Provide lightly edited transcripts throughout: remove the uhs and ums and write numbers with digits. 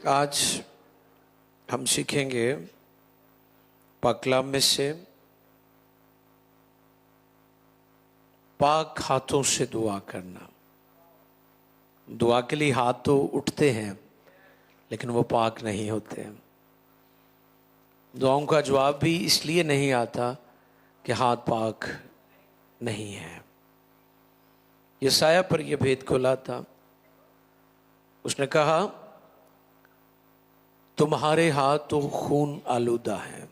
आज हम सीखेंगे पाक कलाम में से पाक हाथों से दुआ करना। दुआ के लिए हाथ तो उठते हैं लेकिन वो पाक नहीं होते। दुआओं का जवाब भी इसलिए नहीं आता कि हाथ पाक नहीं है। यशायाह पर यह भेद खोला था। उसने कहा तुम्हारे हाथ तो खून आलूदा हैं।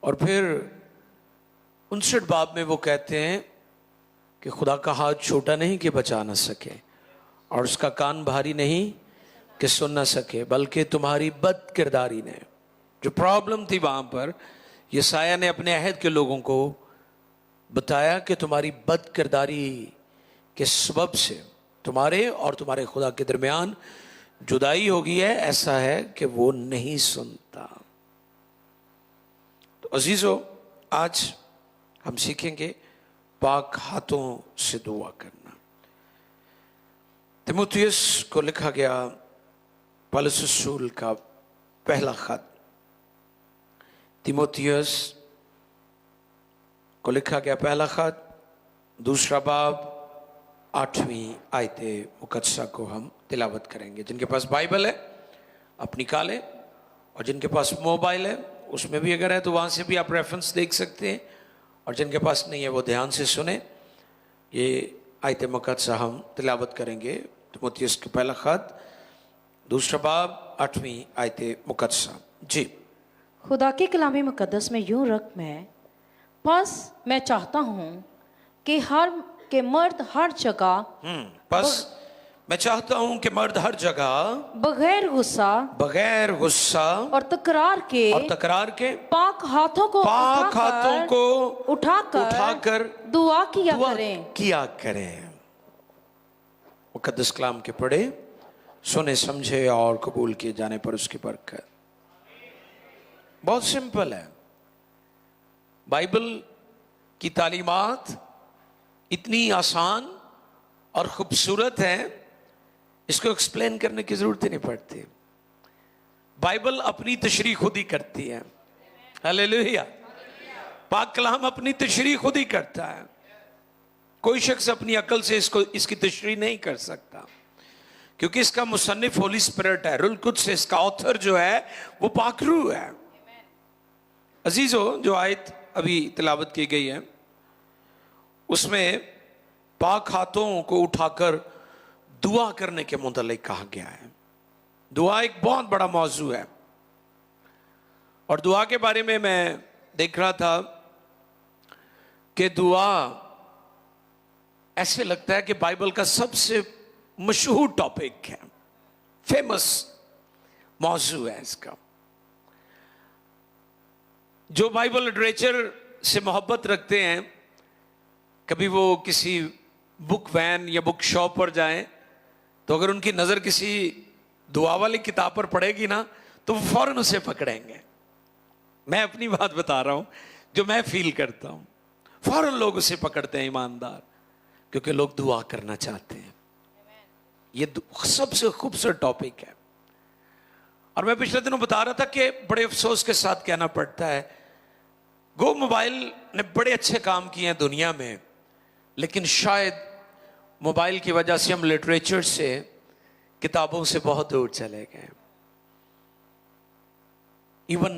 और फिर 59 बाब में वो कहते हैं कि खुदा का हाथ छोटा नहीं कि बचा ना सके और उसका कान भारी नहीं कि सुन ना सके, बल्कि तुम्हारी बद किरदारी ने, जो प्रॉब्लम थी वहां पर, यशायाह ने अपने अहद के लोगों को बताया कि तुम्हारी बद किरदारी के सबब से तुम्हारे और तुम्हारे खुदा के दरमियान जुदाई हो गई है। ऐसा है कि वो नहीं सुनता। तो अजीजों, आज हम सीखेंगे पाक हाथों से दुआ करना। तीमुथियुस को लिखा गया पौलुस रसूल का पहला खत, तीमुथियुस को लिखा गया पहला खत, दूसरा बाब, 8वीं आयते मुकद्दसा को हम तिलावत करेंगे। जिनके पास बाइबल है आप निकालें, और जिनके पास मोबाइल है उसमें भी अगर है तो वहाँ से भी आप रेफरेंस देख सकते हैं, और जिनके पास नहीं है वो ध्यान से सुने। ये आयते मुकद्दसा हम तिलावत करेंगे। तीमुथियुस का पहला खत, दूसरा बाब, 8वीं आयते मुकद्दसा। जी। खुदा के कलाम मुकद्दस में यूं रकम है, बस मैं चाहता हूँ कि मर्द हर जगह बस मैं चाहता हूं कि मर्द हर जगह बगैर गुस्सा और तकरार के पाक हाथों को उठाकर दुआ किया करें। मुकद्दस कलाम के पढ़े, सुने, समझे और कबूल किए जाने पर उसकी बरकत। बहुत सिंपल है। बाइबल की तालीमात इतनी आसान और खूबसूरत है, इसको एक्सप्लेन करने की जरूरत ही नहीं पड़ती। बाइबल अपनी तशरीह खुद ही करती है। हालेलुया। पाक कलाम अपनी तशरीह खुद ही करता है। कोई शख्स अपनी अकल से इसकी तशरीह नहीं कर सकता, क्योंकि इसका मुसन्निफ होली स्पिरिट है, रुल कुद्स से इसका ऑथर जो है वो पाक रूह है। अजीजों, जो आयत अभी तिलावत की गई है उसमें पाक हाथों को उठाकर दुआ करने के मुतल्लिक कहा गया है। दुआ एक बहुत बड़ा मौजू है, और दुआ के बारे में मैं देख रहा था कि दुआ ऐसे लगता है कि बाइबल का सबसे मशहूर टॉपिक है, फेमस मौजू है इसका। जो बाइबल लिटरेचर से मोहब्बत रखते हैं, कभी वो किसी बुक वैन या बुक शॉप पर जाएं तो अगर उनकी नज़र किसी दुआ वाली किताब पर पड़ेगी ना तो वो फौरन उसे पकड़ेंगे। मैं अपनी बात बता रहा हूं, जो मैं फील करता हूं, फौरन लोग उसे पकड़ते हैं, ईमानदार, क्योंकि लोग दुआ करना चाहते हैं। ये सबसे खूबसूरत टॉपिक है। और मैं पिछले दिनों बता रहा था कि बड़े अफसोस के साथ कहना पड़ता है, गो मोबाइल ने बड़े अच्छे काम किए हैं दुनिया में, लेकिन शायद मोबाइल की वजह से हम लिटरेचर से, किताबों से बहुत दूर चले गए। इवन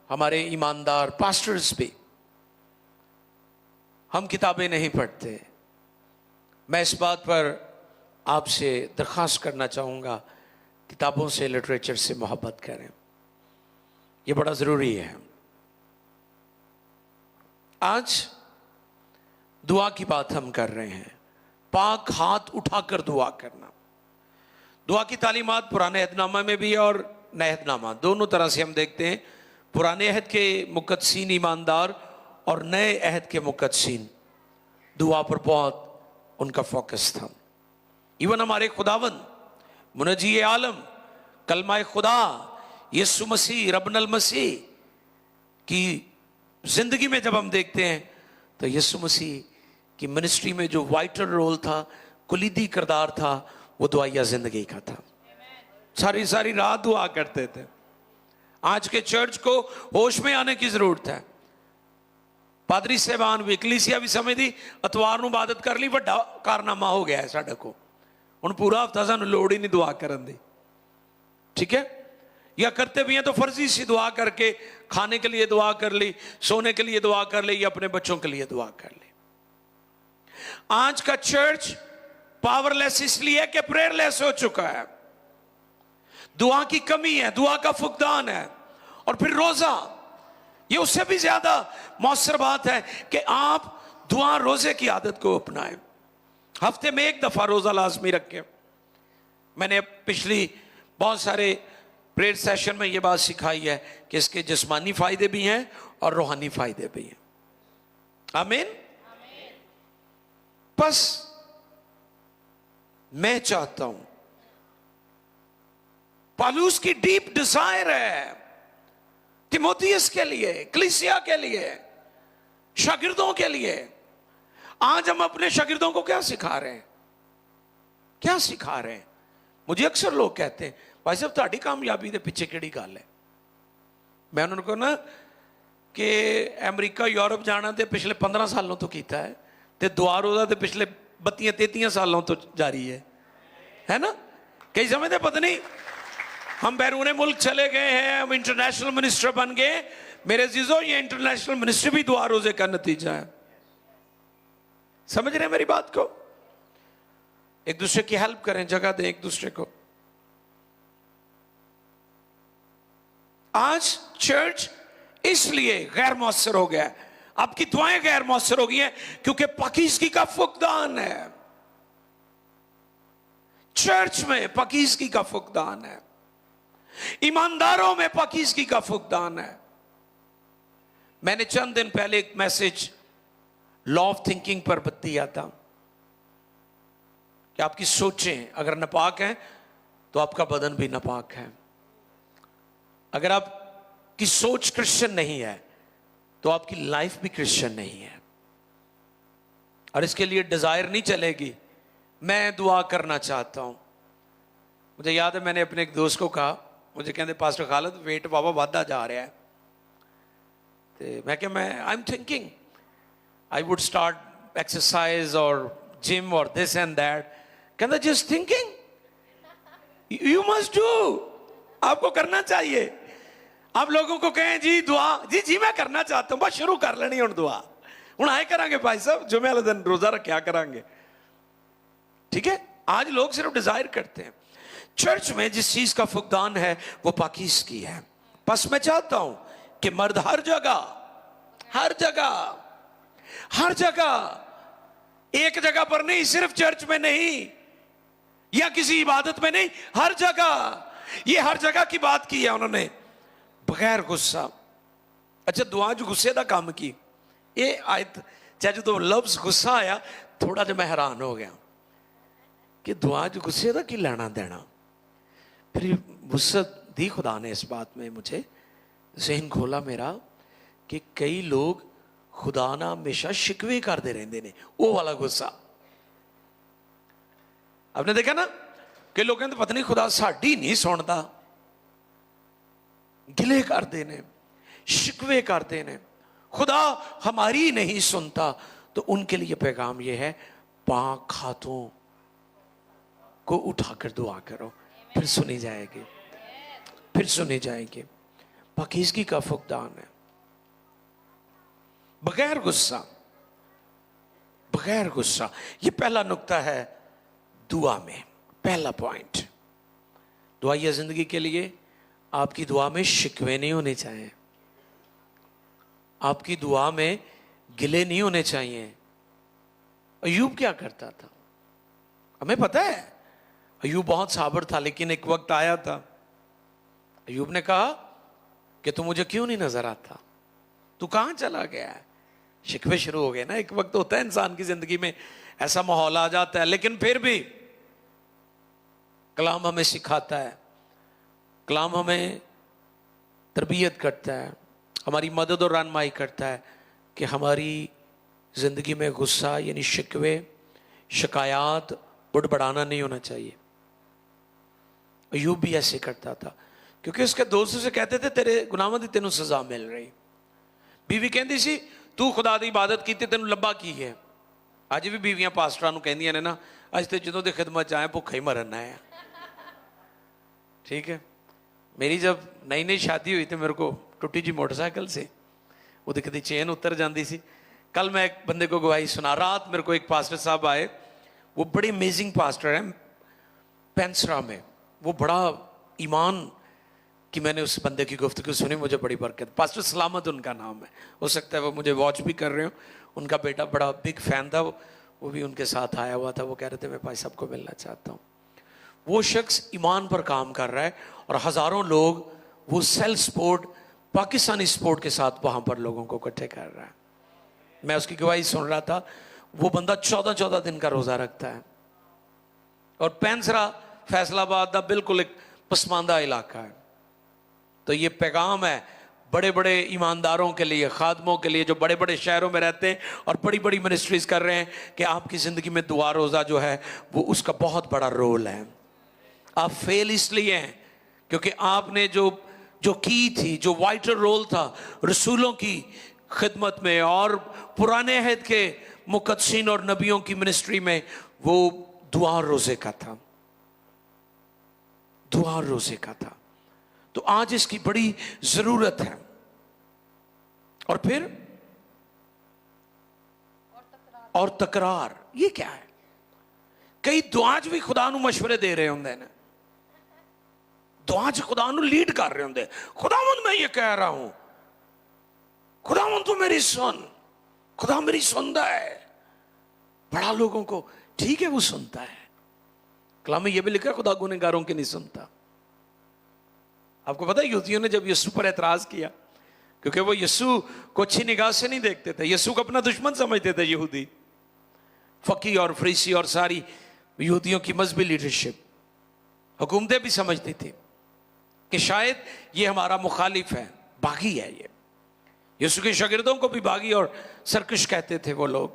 हमारे ईमानदार पास्टर्स भी, हम किताबें नहीं पढ़ते। मैं इस बात पर आपसे दरख्वास्त करना चाहूँगा, किताबों से, लिटरेचर से मोहब्बत करें। यह बड़ा ज़रूरी है। आज दुआ की बात हम कर रहे हैं, पाक हाथ उठाकर दुआ करना। दुआ की तालीमात पुराने अहदनामा में भी और नए अहदनामा, दोनों तरह से हम देखते हैं। पुराने अहद के मुकद्दसीन ईमानदार और नए अहद के मुकद्दसीन, दुआ पर बहुत उनका फोकस था। इवन हमारे खुदावंद मुनजी आलम, कलमा खुदा यीशु मसीह रब्बुल मसीह की जिंदगी में जब हम देखते हैं तो यीशु मसीह कि मिनिस्ट्री में जो वाइटल रोल था, कुलीदी किरदार था, वो दुआया जिंदगी का था। सारी सारी रात दुआ करते थे। आज के चर्च को होश में आने की जरूरत है। पादरी साहबान भी, कलीसिया भी समझदी अतवार ਨੂੰ इबादत कर ली ਵੱਡਾ कारनामा हो गया है साडे को, ਹੁਣ पूरा हफ्ता सानू लोड़ ही नहीं दुआ करन दी, ठीक है? या करते भी हैं तो फर्जी सी दुआ करके, खाने के लिए दुआ कर ली, सोने के लिए दुआ कर ली, या अपने बच्चों के लिए दुआ कर ली। आज का चर्च पावरलेस इसलिए है कि प्रेयरलेस हो चुका है, दुआ की कमी है, दुआ का फुकदान है। और फिर रोजा, ये उससे भी ज्यादा मौसर बात है कि आप दुआ रोजे की आदत को अपनाएं। हफ्ते में एक दफा रोजा लाजमी रखें। मैंने पिछली बहुत सारे प्रेयर सेशन में ये बात सिखाई है कि इसके जिस्मानी फायदे भी हैं और रूहानी फायदे भी हैं। आमीन। बस मैं चाहता हूं, पौलुस की डीप डिजायर है तिमोथियस के लिए, कलीसिया के लिए, शागिर्दों के लिए। आज हम अपने शागिर्दों को क्या सिखा रहे हैं? क्या सिखा रहे हैं? मुझे अक्सर लोग कहते हैं, भाई साहब ਤੁਹਾਡੀ ਕਾਮਯਾਬੀ ਦੇ ਪਿੱਛੇ ਕਿਹੜੀ ਗੱਲ ਹੈ? मैं उन्होंने कहा ना कि अमरीका यूरोप जाना तो पिछले 15 सालों तो किया है, तो दुआ रोजा तो पिछले 32-33 सालों तो जारी है ना? कई समझते पता नहीं, हम बैरून मुल्क चले गए हैं, हम इंटरनेशनल मिनिस्टर बन गए। मेरे जीजो, ये इंटरनेशनल मिनिस्टर भी दुआ रोजे का नतीजा है। समझ रहे हैं मेरी बात को? एक दूसरे की हेल्प करें, जगह दें एक दूसरे को। आज चर्च इसलिए गैर मौसर हो गया है, आपकी दुआएं गैर मौसर हो गई हैं क्योंकि पाकीज़गी का फुकदान है। चर्च में पाकीज़गी का फुकदान है, ईमानदारों में पाकीज़गी का फुकदान है। मैंने चंद दिन पहले एक मैसेज लॉ ऑफ थिंकिंग पर दिया था कि आपकी सोचें अगर नापाक हैं तो आपका बदन भी नापाक है। अगर आपकी सोच क्रिश्चियन नहीं है तो आपकी लाइफ भी क्रिश्चियन नहीं है। और इसके लिए डिजायर नहीं चलेगी, मैं दुआ करना चाहता हूं। मुझे याद है मैंने अपने एक दोस्त को कहा, मुझे कहते पास्टर खालिद वेट बाबा वादा जा रहा है, तो मैं क्या, मैं I am thinking I would start exercise और जिम और दिस एंड दैट। कहता just thinking you must do, आपको करना चाहिए। आप लोगों को कहें जी दुआ, जी जी मैं करना चाहता हूं, बस शुरू कर लेनी हूं दुआ, हूं आए करांगे भाई साहब, जुमे वाले दिन रोजा रखा करांगे, ठीक है? आज लोग सिर्फ डिजायर करते हैं। चर्च में जिस चीज का फुकदान है वो पाकीज़गी है। बस मैं चाहता हूं कि मर्द हर जगह हर जगह हर जगह, एक जगह पर नहीं, सिर्फ चर्च में नहीं या किसी इबादत में नहीं, हर जगह। ये हर जगह की बात की है उन्होंने, बगैर गुस्सा। अच्छा दुआ जो गुस्से का काम की, ये आयत चाहे जो लफ्ज गुस्सा आया, थोड़ा जो मैं हैरान हो गया कि दुआ जो गुस्से का की लेना देना। फिर वुसअत दी खुदा ने इस बात में, मुझे ज़हन खोला मेरा कि कई लोग खुदा ना हमेशा शिकवे करते रहते ने, वो वाला गुस्सा। आपने देखा ना कि लोग कहते पता नहीं खुदा साड़ी नहीं सुनता, गिले करते ने, शिकवे करते ने, खुदा हमारी नहीं सुनता। तो उनके लिए पैगाम यह है, पाक हाथों को उठाकर दुआ करो, फिर सुनी जाएगी, फिर सुनी जाएगी। पाकीज़गी का फुकदान है, बगैर गुस्सा, बगैर गुस्सा। ये पहला नुक्ता है दुआ में, पहला पॉइंट। दुआइया जिंदगी के लिए आपकी दुआ में शिकवे नहीं होने चाहिए, आपकी दुआ में गिले नहीं होने चाहिए। अय्यूब क्या करता था हमें पता है। अय्यूब बहुत साबर था, लेकिन एक वक्त आया था, अय्यूब ने कहा कि तू मुझे क्यों नहीं नजर आता, तू कहां चला गया है। शिकवे शुरू हो गए ना। एक वक्त होता है इंसान की जिंदगी में ऐसा माहौल आ जाता है, लेकिन फिर भी कलाम हमें सिखाता है, कलाम हमें तरबियत करता है, हमारी मदद और रहनुमाई करता है कि हमारी ज़िंदगी में गुस्सा यानी शिकवे, शिकायत, बुड़बड़ाना नहीं होना चाहिए। अयूब भी ऐसे करता था, क्योंकि उसके दोस्त उसे कहते थे तेरे गुनाहों ਦੀ ਤੈਨੂੰ ਸਜ਼ਾ ਮਿਲ ਰਹੀ। ਬੀਵੀ ਕਹਿੰਦੀ ਸੀ ਤੂੰ ਖੁਦਾ ਦੀ ਇਬਾਦਤ ਕੀਤੀ, ਤੈਨੂੰ ਲੱਭਾ ਕੀ ਹੈ। ਅੱਜ ਵੀ ਬੀਵੀਆਂ ਪਾਸਟਰਾਂ ਨੂੰ ਕਹਿੰਦੀਆਂ ਨੇ ਨਾ, ਅੱਜ ਤੇ ਜਦੋਂ ਦੇ ਖਿਦਮਤ 'ਚ ਆਏ ਭੁੱਖਾ ਹੀ ਮਰਨਾ है। ठीक है। मेरी जब नई नई शादी हुई तो मेरे को टूटी जी मोटरसाइकिल से वो कभी चेन उतर जाती सी। कल मैं एक बंदे को गवाही सुना, रात मेरे को एक पास्टर साहब आए, वो बड़े अमेजिंग पास्टर हैं पेंसरा में, वो बड़ा ईमान कि मैंने उस बंदे की गुफ्तगू सुनी, मुझे बड़ी बरकत। पास्टर सलामत उनका नाम है, हो सकता है वो मुझे वॉच भी कर रहे हो। उनका बेटा बड़ा बिग फैन था, वो भी उनके साथ आया हुआ था। वो कह रहे थे मैं भाई साहब को मिलना चाहता हूँ। वो शख्स ईमान पर काम कर रहा है और हज़ारों लोग वो सेल्फ स्पोर्ट पाकिस्तानी स्पोर्ट के साथ वहाँ पर लोगों को इकट्ठे कर रहा है। मैं उसकी गवाही सुन रहा था। वो बंदा 14-14 दिन का रोज़ा रखता है और पेंसरा फैसलाबाद का बिल्कुल एक पसमानदा इलाका है। तो ये पैगाम है बड़े बड़े ईमानदारों के लिए, खादमों के लिए जो बड़े बड़े शहरों में रहते हैं और बड़ी बड़ी मिनिस्ट्रीज कर रहे हैं, कि आपकी ज़िंदगी में दुआ रोज़ा जो है वो उसका बहुत बड़ा रोल है। आप फेल इसलिए हैं क्योंकि आपने जो की थी, जो वाइटल रोल था रसूलों की खिदमत में और पुराने अहद के मुकद्दसीन और नबियों की मिनिस्ट्री में, वो दुआ रोज़े का था, दुआ रोज़े का था। तो आज इसकी बड़ी ज़रूरत है। और फिर और तकरार, ये क्या है? कई दुआज भी खुदा नू मशवरे दे रहे होंगे ने, दुआज खुदा नू लीड कर रहे होंगे। खुदावंद मैं ये कह रहा हूं, खुदावंद तू मेरी सुन, खुदा मेरी सुनता है। बड़ा लोगों को ठीक है वो सुनता है, कलाम में ये भी लिखा है खुदा गुनहगारों की नहीं सुनता। आपको पता है यहूदियों ने जब यीशु पर एतराज किया, क्योंकि वो यीशु को अच्छी निगाह से नहीं देखते थे, यीशु को अपना दुश्मन समझते थे यहूदी, फकी और फरीसी और सारी यहूदियों की मजहबी लीडरशिप, हुकूमतें भी समझती थी कि शायद ये हमारा मुखालिफ है, बागी है ये। यीशु के शागिर्दों को भी बागी और सरकश कहते थे वो लोग,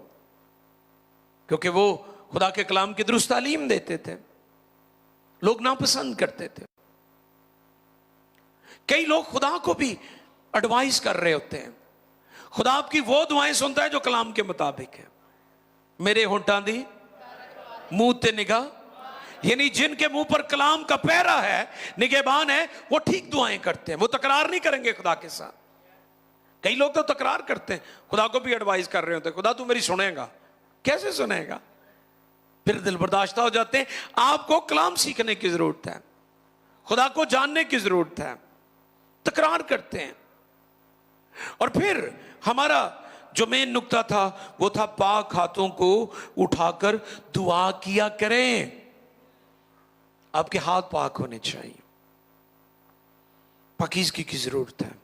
क्योंकि वो खुदा के कलाम की दुरुस्त तालीम देते थे, लोग नापसंद करते थे। कई लोग खुदा को भी एडवाइस कर रहे होते हैं। खुदा आपकी वो दुआएं सुनता है जो कलाम के मुताबिक है। मेरे होंठां दी मुंह ते निगाह, यानी जिनके मुंह पर कलाम का पहरा है, निगहबान है, वो ठीक दुआएं करते हैं, वो तकरार नहीं करेंगे खुदा के साथ। कई लोग तो तकरार करते हैं, खुदा को भी एडवाइस कर रहे होते हैं, खुदा तू मेरी सुनेगा, कैसे सुनेगा? फिर दिल बर्दाश्त हो जाते हैं। आपको कलाम सीखने की जरूरत है, खुदा को जानने की जरूरत है, तकरार करते हैं। और फिर हमारा जो मेन नुक्ता था वो था पाक हाथों को उठाकर दुआ किया करें। आपके हाथ पाक होने चाहिए, पाकीज़गी की जरूरत है,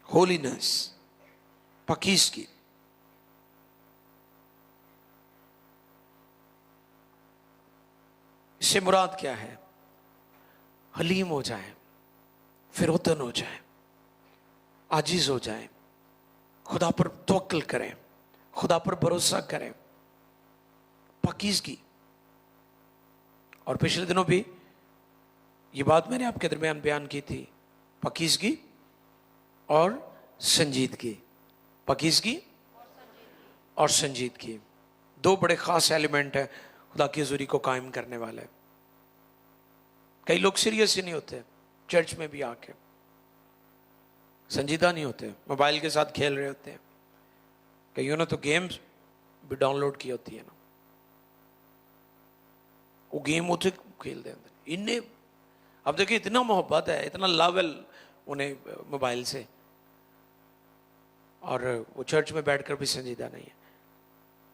होलीनेस, पाकीज़गी। इससे मुराद क्या है? हलीम हो जाए, फिरोतन हो जाए, आजिज हो जाए, खुदा पर तवक्कुल करें, खुदा पर भरोसा करें, पाकीज़गी। और पिछले दिनों भी ये बात मैंने आपके दरमियान बयान की थी, पाकीज़गी और संजीदगी, पाकीज़गी और संजीदगी दो बड़े ख़ास एलिमेंट हैं खुदा की हुज़ूरी को कायम करने वाले। कई लोग सीरियस ही नहीं होते, चर्च में भी आके संजीदा नहीं होते, मोबाइल के साथ खेल रहे होते हैं। कईयों ने तो गेम्स भी डाउनलोड की होती है ना, वो गेम उसे खेलते हैं इन्हें। अब देखिए इतना मोहब्बत है, इतना लव है उन्हें मोबाइल से, और वो चर्च में बैठकर भी संजीदा नहीं है।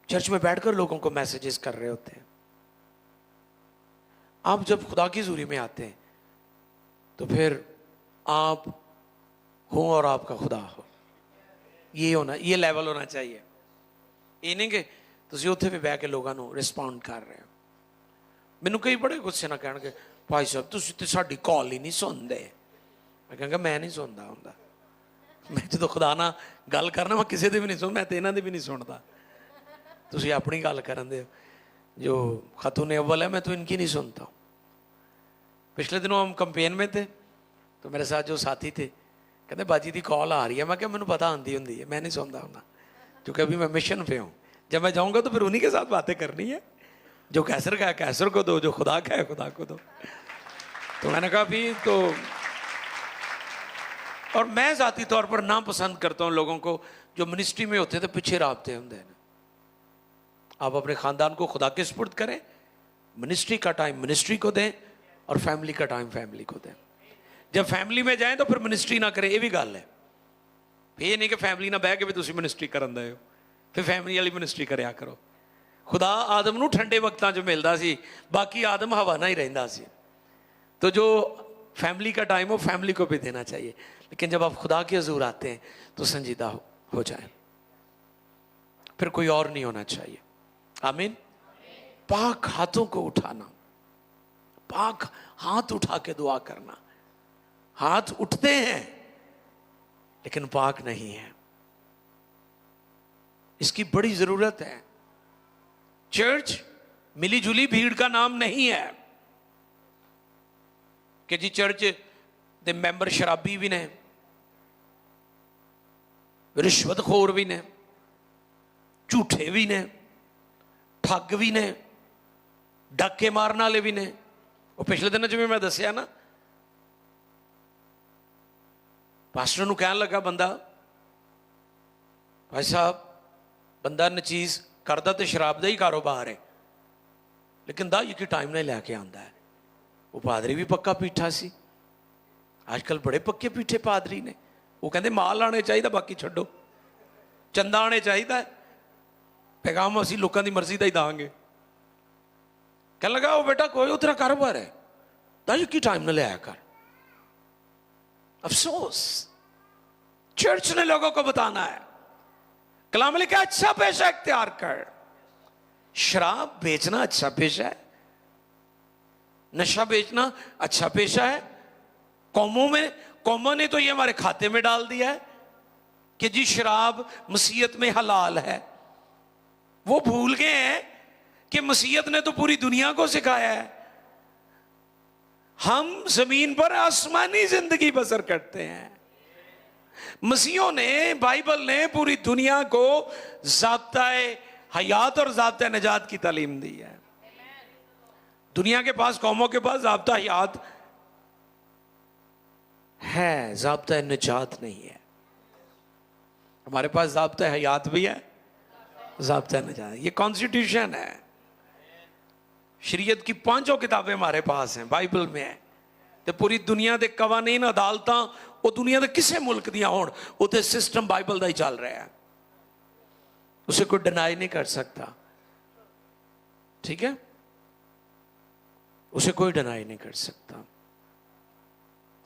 चर्च में बैठकर लोगों को मैसेजेस कर रहे होते हैं। आप जब खुदा की हुज़ूरी में आते हैं तो फिर आप हो और आपका खुदा हो, ये होना, ये लेवल होना चाहिए। ये नहीं कि तुम उत्थे भी बह के लोगों को रिस्पॉन्ड कर रहे हो। मैनू कई बड़े गुस्से ना कहणगे भाई साहब तुसीं ते साडी कॉल ही नहीं सुनते। मैं कहूँगा मैं नहीं सुनता हुंदा, मैं जो खुदा ना गल करना मैं किसी की भी नहीं सुन, मैं तो इन्हां दी भी नहीं सुनता। तुसीं अपनी गल करन दे, जो खतून अव्वल है मैं तो इनकी नहीं सुनता। ਪਿਛਲੇ ਦਿਨੋਂ ਹਮ ਕੰਪੇਨ में थे तो मेरे साथ जो साथी थे कहते बाजी दी कॉल आ रही है। मैं क्या मैंने पता आती होंगी है, मैं नहीं सुनता हूँ क्योंकि अभी मैं मिशन पे हूँ। जब मैं जाऊँगा तो फिर उन्हीं के साथ बातें करनी है। जो कैसर का है कैसर को दो, जो खुदा का है खुदा को दो। तो मैंने कहा भी तो, और मैं ज़ाती तौर पर नापसंद करता हूँ लोगों को जो मिनिस्ट्री में होते थे पीछे राबते होंगे। आप अपने ख़ानदान को खुदा के सुपुर्द करें, मिनिस्ट्री का टाइम मिनिस्ट्री को दें और फैमिली का टाइम फैमिली को दें। जब फैमिली में जाएं तो फिर मिनिस्ट्री ना करें, ये भी गल है। ये नहीं कि फैमिली ना बह के भी तुम मिनिस्ट्री करन दे हो, फिर फैमिली वाली मिनिस्ट्री करया करो। खुदा आदम नूं ठंडे वक्तां 'च मिलदा सी, बाकी आदम हवा ना ही रहिंदा सी। तो जो फैमिली का टाइम हो फैमिली को भी देना चाहिए, लेकिन जब आप खुदा के हजूर आते हैं तो संजीदा हो जाए, फिर कोई और नहीं होना चाहिए। आमीन। पाक हाथों को उठाना, पाक हाथ उठा के दुआ करना। हाथ उठते हैं लेकिन पाक नहीं है, इसकी बड़ी जरूरत है। चर्च मिली जुली भीड़ का नाम नहीं है कि जी चर्च दे मैंबर शराबी भी ने, रिश्वतखोर भी ने, झूठे भी ने, ठग भी ने, डाके मारने वाले भी ने। और पिछले दिन जिवें मैं दसिया ना, पास्टर नूं कहन लगा बंदा, भाई साहब बंदा नचीज करदा तो शराब का ही कारोबार है, लेकिन दाई की टाइम नहीं लैके आंदा है। वो पादरी भी पक्का पीठा सी, आजकल बड़े पक्के पीठे पादरी ने। वो कहते माल आने चाहिए, बाकी छड्डो, चंदा आने चाहिए, पैगाम असीं लोगों की मर्जी का ही देंगे। कह लगा वो बेटा कोई वो तेरा कारोबार है, दाई की टाइम न लिया कर। अफसोस, चर्च ने लोगों को बताना है, कलाम लिखा अच्छा पेशा इख्तियार कर। शराब बेचना अच्छा पेशा है, नशा बेचना अच्छा पेशा है। कौमों ने तो ये हमारे खाते में डाल दिया है कि जी शराब मसीहत में हलाल है। वो भूल गए हैं कि मसीहत ने तो पूरी दुनिया को सिखाया है। हम जमीन पर आसमानी जिंदगी बसर करते हैं। मसीहों ने, बाइबल ने पूरी दुनिया को ज़ाब्ता-ए हयात और ज़ाब्ता-ए नजात की तालीम दी है। दुनिया के पास, कौमों के पास ज़ाब्ता हयात है, ज़ाब्ता नजात नहीं है। हमारे पास ज़ाब्ता हयात भी है, ज़ाब्ता नजात। ये कॉन्स्टिट्यूशन है, शरीयत की 5 किताबें हमारे पास हैं, बाइबल में है। तो पूरी दुनिया के कवानीन अदालत वो दुनिया के किसी मुल्क दियां होण, उत्ते सिस्टम बाइबल का ही चल रहा है, उसे कोई डिनाई नहीं कर सकता। ठीक है, उसे कोई डिनाई नहीं कर सकता।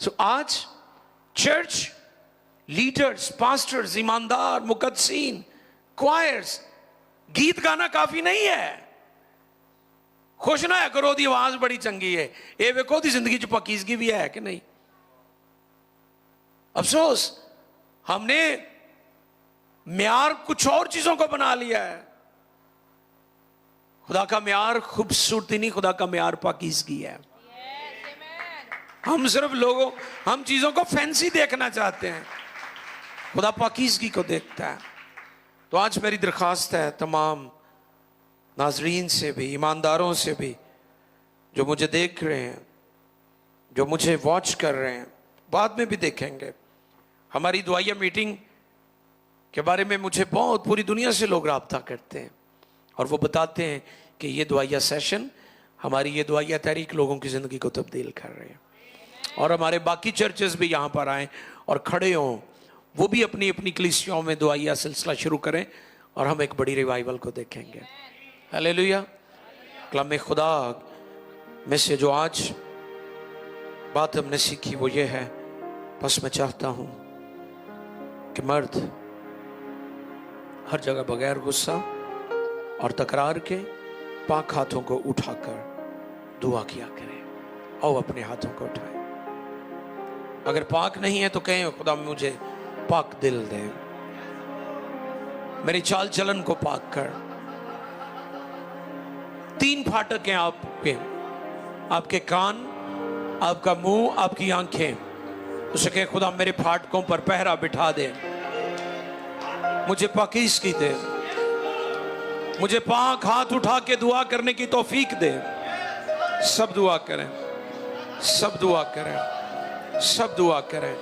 सो आज चर्च लीडर्स, पास्टर्स, ईमानदार, मुकद्दसीन, क्वायर्स, गीत गाना काफी नहीं है। खुश ना है करो दी आवाज बड़ी चंगी है, ये वेखो दी जिंदगी च पकीजगी भी है कि नहीं। अफसोस, हमने म्यार कुछ और चीजों को बना लिया है। खुदा का म्यार खूबसूरती नहीं, खुदा का म्यार पाकीज़गी है। हम सिर्फ हम चीजों को फैंसी देखना चाहते हैं, खुदा पाकीज़गी को देखता है। तो आज मेरी दरख्वास्त है तमाम नाजरीन से भी, ईमानदारों से भी, जो मुझे देख रहे हैं, जो मुझे वॉच कर रहे हैं, बाद में भी देखेंगे। हमारी दुआया मीटिंग के बारे में मुझे बहुत, पूरी दुनिया से लोग राब्ता करते हैं और वो बताते हैं कि ये दुआया सेशन, हमारी ये दुआया तहरीक लोगों की ज़िंदगी को तब्दील कर रहे हैं। और हमारे बाकी चर्चेस भी यहाँ पर आएँ और खड़े हों, वो भी अपनी अपनी कलीसियाओं में दुआया सिलसिला शुरू करें और हम एक बड़ी रिवाइवल को देखेंगे। हालेलुया। कलाम खुदा में से जो आज बात हमने सीखी वो ये है, बस मैं चाहता हूँ कि मर्द हर जगह बगैर गुस्सा और तकरार के पाक हाथों को उठाकर दुआ किया करें। आओ अपने हाथों को उठाएं। अगर पाक नहीं है तो कहें खुदा मुझे पाक दिल दे, मेरी चाल चलन को पाक कर। 3 फाटक हैं आपके कान, آپ کا منہ، آپ کی آنکھیں، اسے کہ خدا میرے پھاٹکوں پر پہرا بٹھا دے، مجھے پاکیزگی دے، مجھے پاک ہاتھ اٹھا کے دعا کرنے کی توفیق دے۔ سب دعا کریں، سب دعا کریں، سب دعا کریں۔